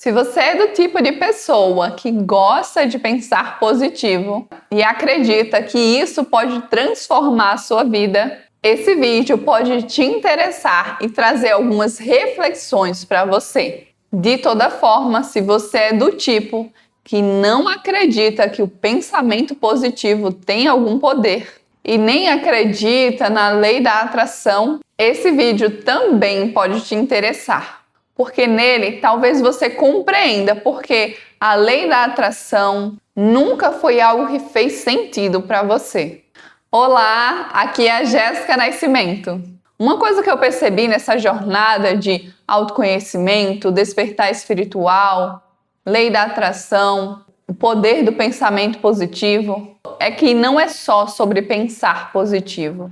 Se você é do tipo de pessoa que gosta de pensar positivo e acredita que isso pode transformar a sua vida, esse vídeo pode te interessar e trazer algumas reflexões para você. De toda forma, se você é do tipo que não acredita que o pensamento positivo tem algum poder e nem acredita na lei da atração, esse vídeo também pode te interessar. Porque nele talvez você compreenda porque a lei da atração nunca foi algo que fez sentido para você. Olá, aqui é a Jéssica Nascimento. Uma coisa que eu percebi nessa jornada de autoconhecimento, despertar espiritual, lei da atração, o poder do pensamento positivo, é que não é só sobre pensar positivo.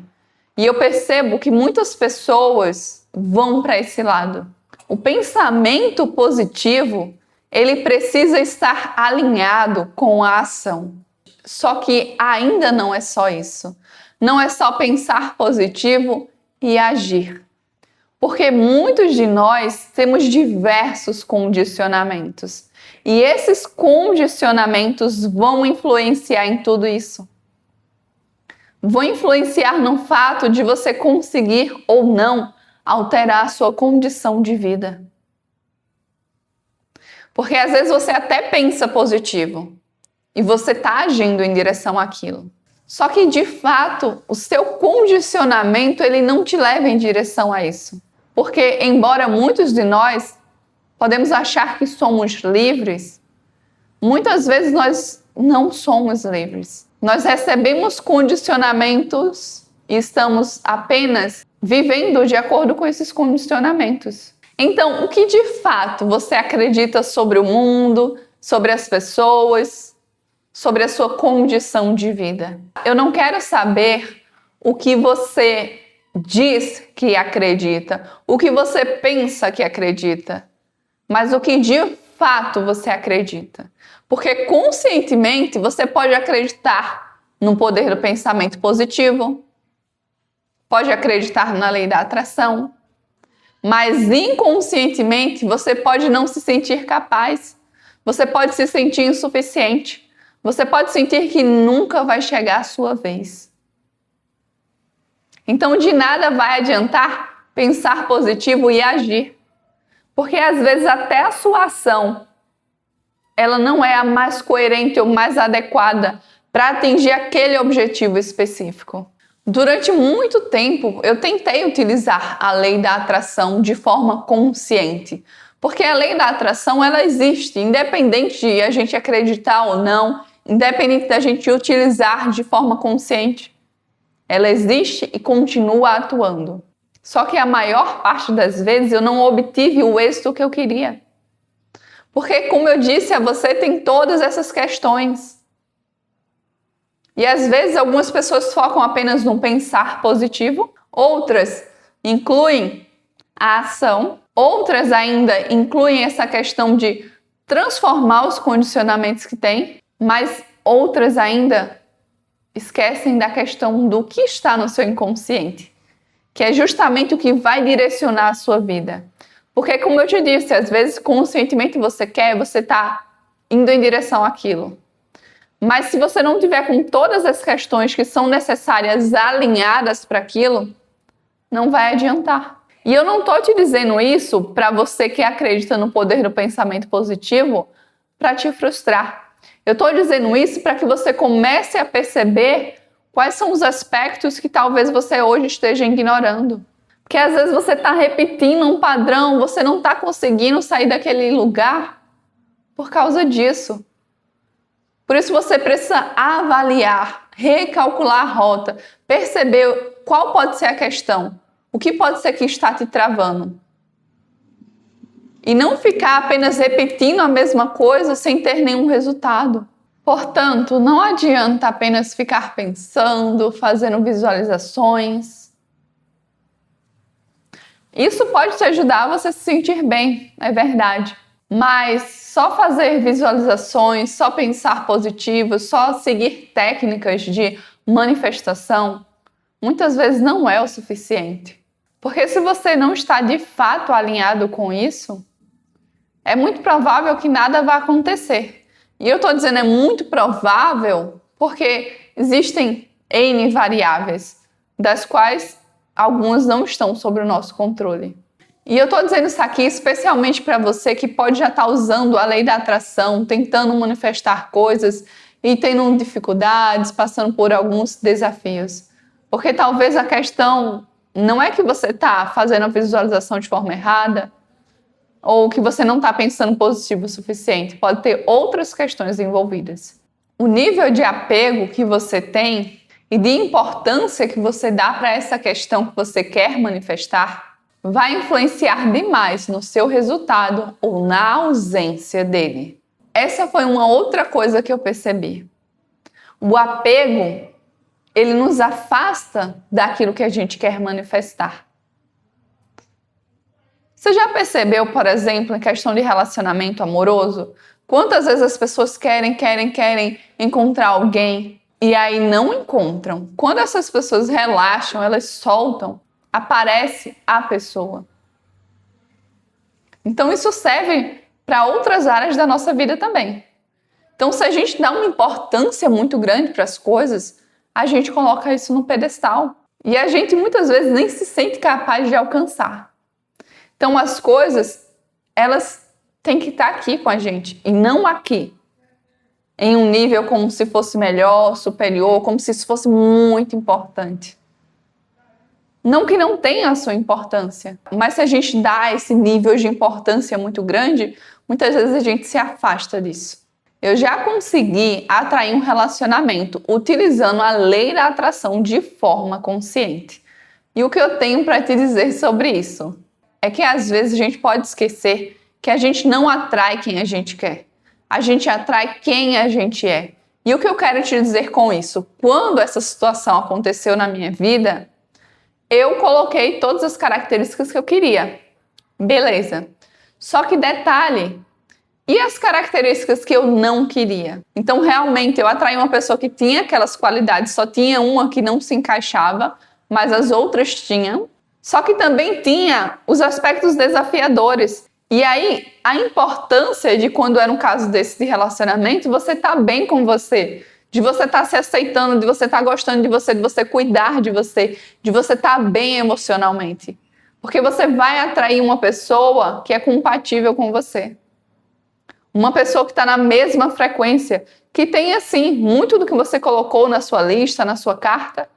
E eu percebo que muitas pessoas vão para esse lado. O pensamento positivo, ele precisa estar alinhado com a ação. Só que ainda não é só isso. Não é só pensar positivo e agir. Porque muitos de nós temos diversos condicionamentos. E esses condicionamentos vão influenciar em tudo isso. Vão influenciar no fato de você conseguir ou não alterar a sua condição de vida. Porque às vezes você até pensa positivo e você está agindo em direção àquilo. Só que de fato, o seu condicionamento ele não te leva em direção a isso. Porque embora muitos de nós podemos achar que somos livres, muitas vezes nós não somos livres. Nós recebemos condicionamentos e estamos apenas vivendo de acordo com esses condicionamentos. Então, o que de fato você acredita sobre o mundo, sobre as pessoas, sobre a sua condição de vida? Eu não quero saber o que você diz que acredita, o que você pensa que acredita, mas o que de fato você acredita. Porque conscientemente você pode acreditar no poder do pensamento positivo, pode acreditar na lei da atração, mas inconscientemente você pode não se sentir capaz, você pode se sentir insuficiente, você pode sentir que nunca vai chegar a sua vez. Então de nada vai adiantar pensar positivo e agir, porque às vezes até a sua ação ela não é a mais coerente ou mais adequada para atingir aquele objetivo específico. Durante muito tempo, eu tentei utilizar a lei da atração de forma consciente, porque a lei da atração ela existe, independente de a gente acreditar ou não, independente da gente utilizar de forma consciente. Ela existe e continua atuando. Só que a maior parte das vezes eu não obtive o êxito que eu queria. Porque, como eu disse a você, tem todas essas questões. E às vezes algumas pessoas focam apenas no pensar positivo, outras incluem a ação, outras ainda incluem essa questão de transformar os condicionamentos que têm, mas outras ainda esquecem da questão do que está no seu inconsciente, que é justamente o que vai direcionar a sua vida. Porque, como eu te disse, às vezes conscientemente você está indo em direção àquilo. Mas se você não tiver com todas as questões que são necessárias alinhadas para aquilo, não vai adiantar. E eu não estou te dizendo isso para você que acredita no poder do pensamento positivo para te frustrar. Eu estou dizendo isso para que você comece a perceber quais são os aspectos que talvez você hoje esteja ignorando. Porque às vezes você está repetindo um padrão, você não está conseguindo sair daquele lugar por causa disso. Por isso você precisa avaliar, recalcular a rota, perceber qual pode ser a questão, o que pode ser que está te travando. E não ficar apenas repetindo a mesma coisa sem ter nenhum resultado. Portanto, não adianta apenas ficar pensando, fazendo visualizações. Isso pode te ajudar a você se sentir bem, é verdade. Mas só fazer visualizações, só pensar positivo, só seguir técnicas de manifestação, muitas vezes não é o suficiente. Porque se você não está de fato alinhado com isso, é muito provável que nada vá acontecer. E eu estou dizendo é muito provável porque existem N variáveis, das quais algumas não estão sob o nosso controle. E eu estou dizendo isso aqui especialmente para você que pode já estar usando a lei da atração, tentando manifestar coisas e tendo dificuldades, passando por alguns desafios. Porque talvez a questão não é que você está fazendo a visualização de forma errada ou que você não está pensando positivo o suficiente. Pode ter outras questões envolvidas. O nível de apego que você tem e de importância que você dá para essa questão que você quer manifestar vai influenciar demais no seu resultado ou na ausência dele. Essa foi uma outra coisa que eu percebi. O apego, ele nos afasta daquilo que a gente quer manifestar. Você já percebeu, por exemplo, em questão de relacionamento amoroso, quantas vezes as pessoas querem encontrar alguém e aí não encontram? Quando essas pessoas relaxam, elas soltam, aparece a pessoa. Então isso serve para outras áreas da nossa vida também. Então se a gente dá uma importância muito grande para as coisas, a gente coloca isso no pedestal. E a gente muitas vezes nem se sente capaz de alcançar. Então as coisas, elas têm que estar aqui com a gente e não aqui. Em um nível como se fosse melhor, superior, como se isso fosse muito importante. Não que não tenha a sua importância, mas se a gente dá esse nível de importância muito grande, muitas vezes a gente se afasta disso. Eu já consegui atrair um relacionamento utilizando a lei da atração de forma consciente. E o que eu tenho para te dizer sobre isso é que às vezes a gente pode esquecer que a gente não atrai quem a gente quer. A gente atrai quem a gente é. E o que eu quero te dizer com isso? Quando essa situação aconteceu na minha vida, eu coloquei todas as características que eu queria. Beleza. Só que detalhe, e as características que eu não queria? Então, realmente, eu atraí uma pessoa que tinha aquelas qualidades, só tinha uma que não se encaixava, mas as outras tinham. Só que também tinha os aspectos desafiadores. E aí, a importância de quando era um caso desse de relacionamento, você tá bem com você. De você estar se aceitando, de você estar gostando de você cuidar de você estar bem emocionalmente. Porque você vai atrair uma pessoa que é compatível com você. Uma pessoa que está na mesma frequência, que tem, assim, muito do que você colocou na sua lista, na sua carta,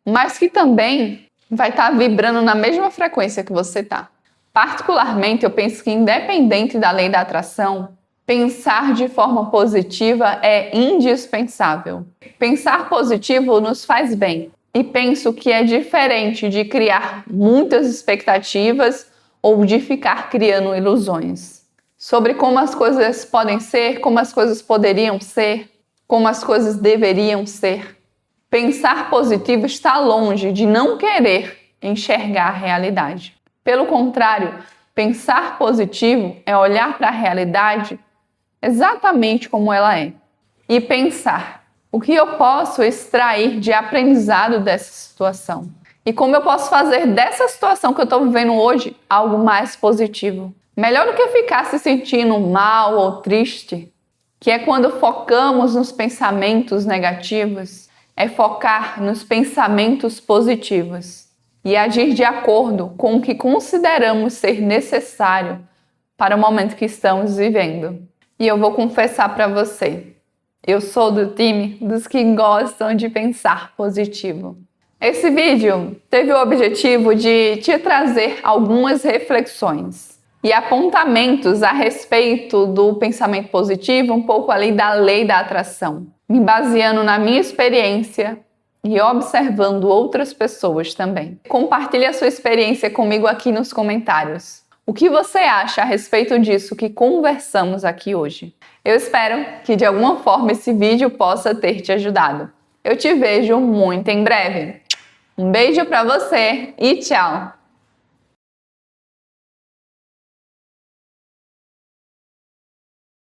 mas que também vai estar vibrando na mesma frequência que você está. Particularmente, eu penso que independente da lei da atração, pensar de forma positiva é indispensável. Pensar positivo nos faz bem. E penso que é diferente de criar muitas expectativas ou de ficar criando ilusões. Sobre como as coisas podem ser, como as coisas poderiam ser, como as coisas deveriam ser. Pensar positivo está longe de não querer enxergar a realidade. Pelo contrário, pensar positivo é olhar para a realidade exatamente como ela é. E pensar, o que eu posso extrair de aprendizado dessa situação? E como eu posso fazer dessa situação que eu estou vivendo hoje algo mais positivo? Melhor do que ficar se sentindo mal ou triste, que é quando focamos nos pensamentos negativos, é focar nos pensamentos positivos e agir de acordo com o que consideramos ser necessário para o momento que estamos vivendo. E eu vou confessar para você, eu sou do time dos que gostam de pensar positivo. Esse vídeo teve o objetivo de te trazer algumas reflexões e apontamentos a respeito do pensamento positivo, um pouco além da lei da atração, me baseando na minha experiência e observando outras pessoas também. Compartilhe a sua experiência comigo aqui nos comentários. O que você acha a respeito disso que conversamos aqui hoje? Eu espero que de alguma forma esse vídeo possa ter te ajudado. Eu te vejo muito em breve. Um beijo para você e tchau!